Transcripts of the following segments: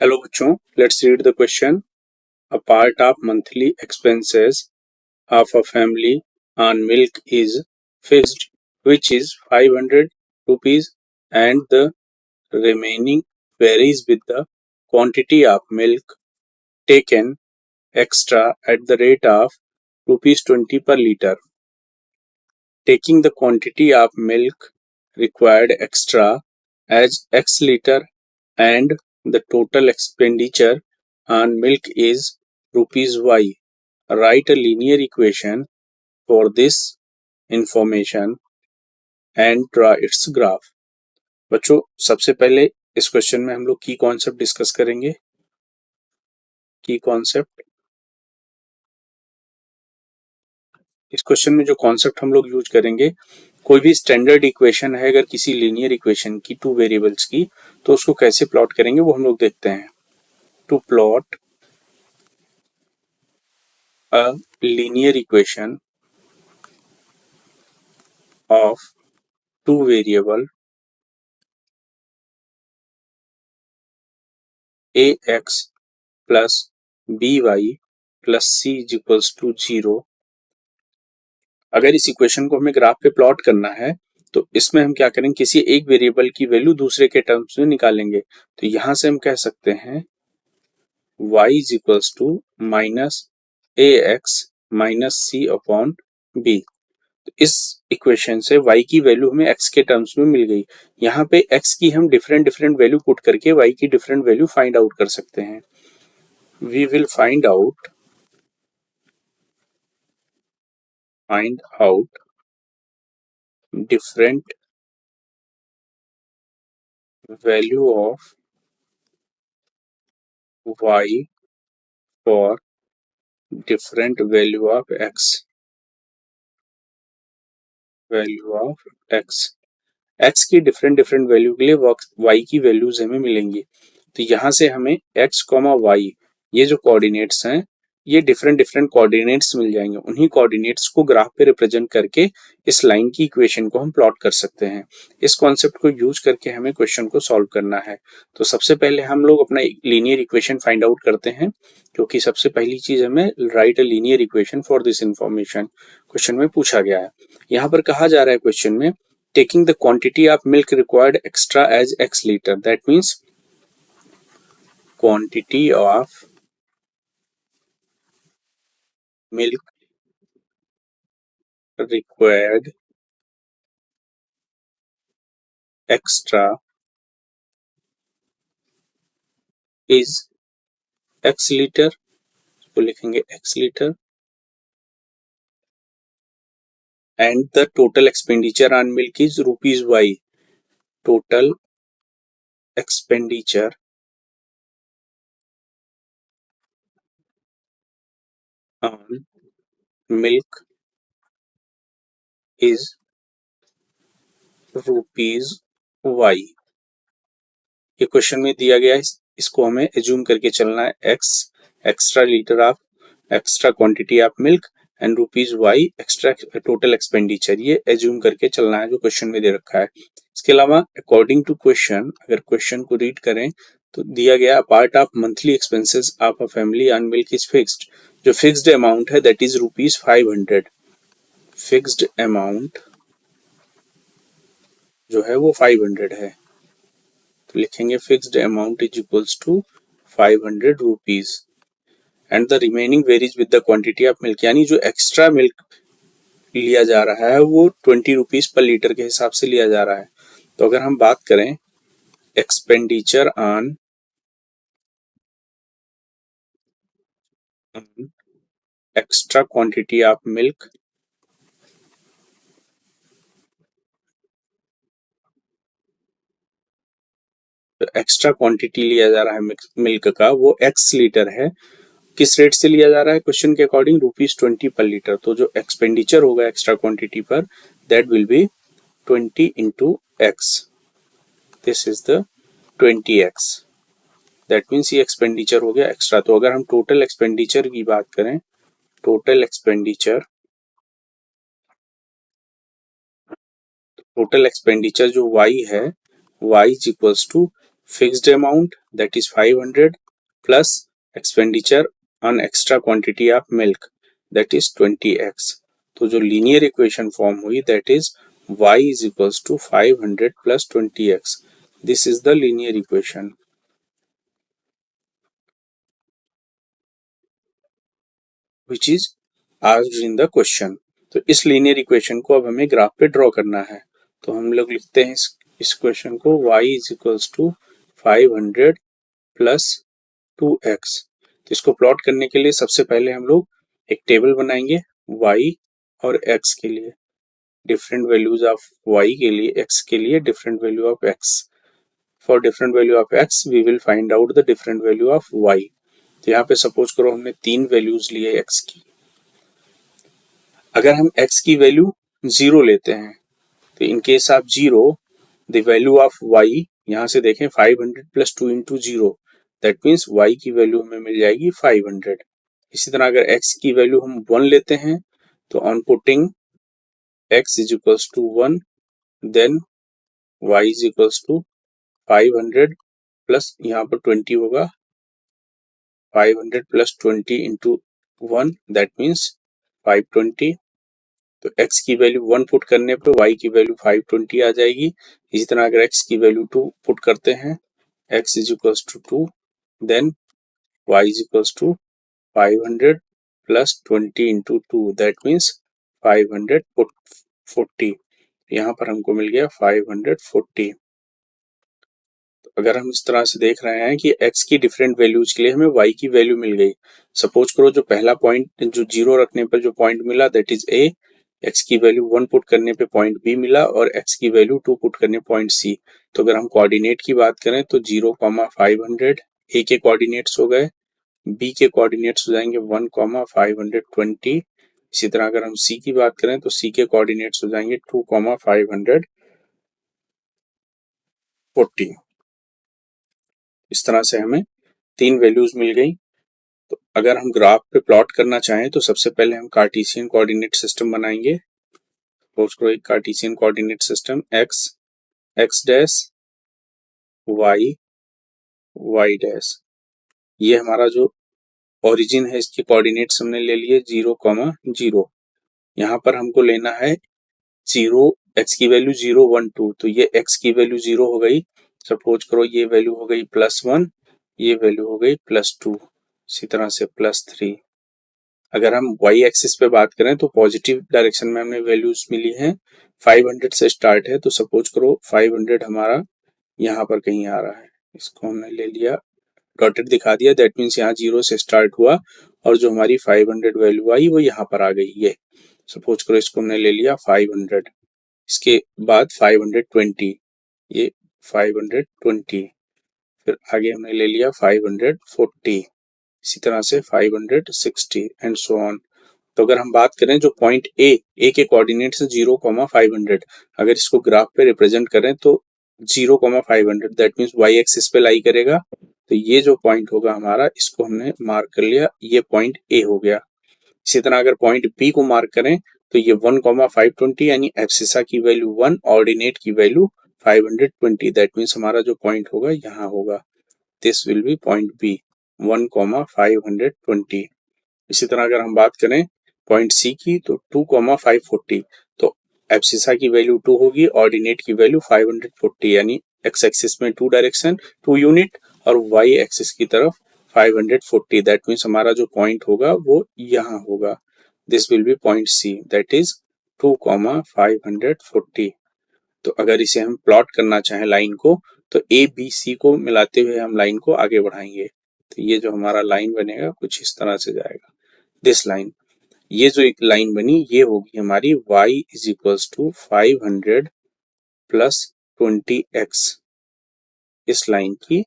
Hello बच्चों, let's read the question. A part of monthly expenses of a family on milk is fixed, which is 500 rupees, and the remaining varies with the quantity of milk taken extra at the rate of rupees 20 per liter. Taking the quantity of milk required extra as X liter and the total expenditure on milk is rupees Y. Write a linear equation for this information and draw its graph. बच्चों, सबसे पहले इस question में हम लोग की concept discuss करेंगे. की कॉन्सेप्ट, इस क्वेश्चन में जो कॉन्सेप्ट हम लोग यूज करेंगे, कोई भी स्टैंडर्ड इक्वेशन है अगर किसी लीनियर इक्वेशन की, टू वेरिएबल्स की, तो उसको कैसे प्लॉट करेंगे वो हम लोग देखते हैं. To plot a linear equation of two variable ax plus by plus c is equals to 0. अगर इस इक्वेशन को हमें ग्राफ पे प्लॉट करना है तो इसमें हम क्या करेंगे, किसी एक वेरिएबल की वैल्यू दूसरे के टर्म्स में निकालेंगे. तो यहां से हम कह सकते हैं y is equals to minus a x minus c upon b. इस इक्वेशन से y की वैल्यू हमें x के टर्म्स में मिल गई. यहाँ पे x की हम डिफरेंट डिफरेंट वैल्यू पुट करके y की डिफरेंट वैल्यू फाइंड आउट कर सकते हैं. We will find out different value of y for different value of x. x की डिफरेंट डिफरेंट वैल्यू के लिए y की वैल्यूज हमें मिलेंगी. तो यहाँ से हमें x, y ये जो कोऑर्डिनेट्स हैं ये डिफरेंट डिफरेंट कोऑर्डिनेट्स मिल जाएंगे. उन्हीं कोऑर्डिनेट्स को ग्राफ पे रिप्रेजेंट करके इस लाइन की इक्वेशन को हम प्लॉट कर सकते हैं. इस कॉन्सेप्ट को यूज करके हमें क्वेश्चन को सॉल्व करना है. तो सबसे पहले हम लोग अपना लीनियर इक्वेशन फाइंड आउट करते हैं, क्योंकि सबसे पहली चीज हमें right a linear equation for this information question में पूछा गया है. यहाँ पर कहा जा रहा है क्वेश्चन में, taking the quantity of milk required extra as x liter. That means quantity of milk required extra is x liter. तो लिखेंगे x liter. And the total expenditure on milk is rupees y. Total expenditure on milk is rupees y. ये question में दिया गया है, इसको हमें assume करके चलना है. x extra litre of extra quantity of milk and rupees y extra total expenditure, ये एज्यूम करके चलना है जो क्वेश्चन में दे रखा है. इसके अलावा अकॉर्डिंग टू क्वेश्चन, अगर क्वेश्चन को रीड करें तो दिया गया part of monthly expenses of a family on milk is fixed. जो फिक्स्ड अमाउंट है that is rupees 500. Fixed amount जो है वो 500 है. तो लिखेंगे fixed amount is equals to 500 rupees and the remaining varies with the quantity of milk. यानी जो एक्स्ट्रा मिल्क लिया जा रहा है वो 20 रुपीज पर लीटर के हिसाब से लिया जा रहा है. तो अगर हम बात करें expenditure on extra quantity of milk, तो एक्स्ट्रा क्वांटिटी लिया जा रहा है मिल्क का वो x लीटर है. किस रेट से लिया जा रहा है क्वेश्चन के अकॉर्डिंग, रुपीज 20 पर लीटर. तो जो एक्सपेंडिचर होगा एक्स्ट्रा क्वांटिटी पर that will be 20 into x. This is the 20x. That means ये एक्सपेंडिचर हो गया एक्स्ट्रा. तो अगर हम टोटल एक्सपेंडिचर की बात करें, टोटल एक्सपेंडिचर जो y है, y is equals to fixed amount that is 500 plus expenditure on extra quantity of milk that is 20x. तो जो लीनियर इक्वेशन फॉर्म हुई that is y is equals to 500 plus 20x. This is the linear equation which is asked in the question. तो इस linear equation को अब हमें graph पे draw करना है. तो हम लोग लिखते हैं इस क्वेश्चन को y is equals to 500 plus 2x. तो इसको प्लॉट करने के लिए सबसे पहले हम लोग एक टेबल बनाएंगे y और x के लिए, डिफरेंट वैल्यूज ऑफ y के लिए, x के लिए different value of x. For different value of x we will find out the different value of y. तो यहाँ पे सपोज करो हमने 3 वैल्यूज लिए x की. अगर हम x की वैल्यू 0 लेते हैं तो in case of 0 the value of y, यहाँ से देखें 500 plus 2 into 0 that means y की वैल्यू हमें मिल जाएगी 500. इसी तरह अगर x की वैल्यू हम 1 लेते हैं तो on putting x is equals to 1 then y is equals to 500 plus यहाँ पर 20 होगा 500 प्लस 20 इंटू 1 दैट मीन्स 520. तो x की वैल्यू 1 पुट करने पर y की वैल्यू 520 आ जाएगी. इसी तरह अगर x की वैल्यू 2 पुट करते हैं x is equals to 2 then y is equals to 500 plus 20 into 2 that means 540. यहाँ पर हमको मिल गया 540. तो अगर हम इस तरह से देख रहे हैं कि x की डिफरेंट वैल्यूज के लिए हमें y की वैल्यू मिल गई. सपोज करो जो पहला पॉइंट जो 0 रखने पर जो पॉइंट मिला दैट इज a, x की वैल्यू 1 पुट करने पे पॉइंट b मिला और x की वैल्यू 2 पुट करने पॉइंट c. तो अगर हम कोऑर्डिनेट की बात करें तो 0,500 a के कोऑर्डिनेट्स हो गए, b के कोऑर्डिनेट्स हो जाएंगे 1,520. इसी तरह अगर हम c की बात करें तो c के कोऑर्डिनेट्स हो जाएंगे 2,540. इस तरह से हमें 3 वैल्यूज मिल गई. तो अगर हम ग्राफ पे प्लॉट करना चाहें तो सबसे पहले हम कार्टेशियन कोऑर्डिनेट सिस्टम बनाएंगे. सपोज करो एक Cartesian coordinate system x dash y dash, ये हमारा जो ओरिजिन है इसके कोऑर्डिनेट्स हमने ले लिए 0,0. यहाँ पर हमको लेना है 0, x की वैल्यू 0, 1, 2. तो ये x की वैल्यू 0 हो गई. सपोज करो ये वैल्यू हो गई +1, ये वैल्यू हो गई +2, इसी तरह से +3. अगर हम y एक्सिस पे बात करें तो पॉजिटिव डायरेक्शन में हमें वैल्यूज मिली हैं. 500 से स्टार्ट है तो सपोज करो 500 हमारा यहाँ पर कहीं आ रहा है, इसको हमने ले लिया, डॉटेड दिखा दिया, दैट मीन्स यहाँ 0 से स्टार्ट हुआ और जो हमारी 500 वैल्यू आई वो यहाँ पर आ गई. ये सपोज करो इसको हमने ले लिया 500. इसके बाद 520, ये 520, फिर आगे हमने ले लिया 540, इसी तरह से 560 एंड सो ऑन. तो अगर हम बात करें जो पॉइंट ए के कोऑर्डिनेट्स 0,500, अगर इसको ग्राफ पे रिप्रेजेंट करें तो 0,500 दैट मीन्स वाई एक्सिस पे लाई करेगा. तो ये जो पॉइंट होगा हमारा, इसको हमने मार्क कर लिया, ये पॉइंट ए हो गया. इसी तरह अगर पॉइंट बी को मार्क करें तो ये 1,520 यानी एब्सिसा की वैल्यू 1, ऑर्डिनेट की वैल्यू 520 दैट मीन्स हमारा जो पॉइंट होगा यहाँ होगा. This will be point B 1,520. इसी तरह अगर हम बात करें पॉइंट सी की तो 2,540. तो एब्सिसा की वैल्यू 2 होगी, ऑर्डिनेट की वैल्यू 540 यानी एक्स एक्सिस में 2 डायरेक्शन 2 यूनिट और वाई एक्सिस की तरफ 540 दैट मीन्स हमारा जो पॉइंट होगा वो यहाँ होगा. This will be point see that is 2,540. तो अगर इसे हम प्लॉट करना चाहें लाइन को तो ए बी सी को मिलाते हुए हम लाइन को आगे बढ़ाएंगे. तो ये जो हमारा लाइन बनेगा कुछ इस तरह से जाएगा, दिस लाइन. ये जो एक लाइन बनी ये होगी हमारी y is equals to 500 plus 20x. इस लाइन की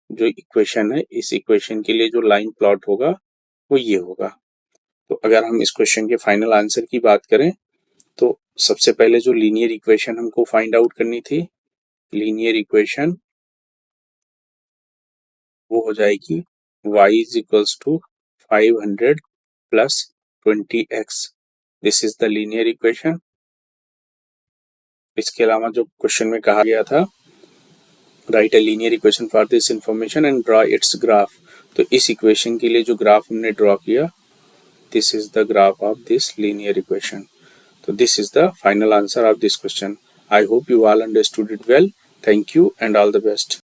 जो इक्वेशन है, इस इक्वेशन के लिए जो लाइन प्लॉट होगा वो ये होगा. तो अगर हम इस क्वेश्चन के फाइनल आंसर की बात करें तो सबसे पहले जो लीनियर इक्वेशन हमको फाइंड आउट करनी थी, लीनियर इक्वेशन वो हो जाएगी y is equals to 500 plus 20x. This is the linear equation. इसके अलावा जो क्वेश्चन में कहा गया था write a linear equation for this information and draw its graph. तो इस इक्वेशन के लिए जो ग्राफ हमने ड्रॉ किया, this is the graph of this linear equation. So this is the final answer of this question. I hope you all understood it well. Thank you and all the best.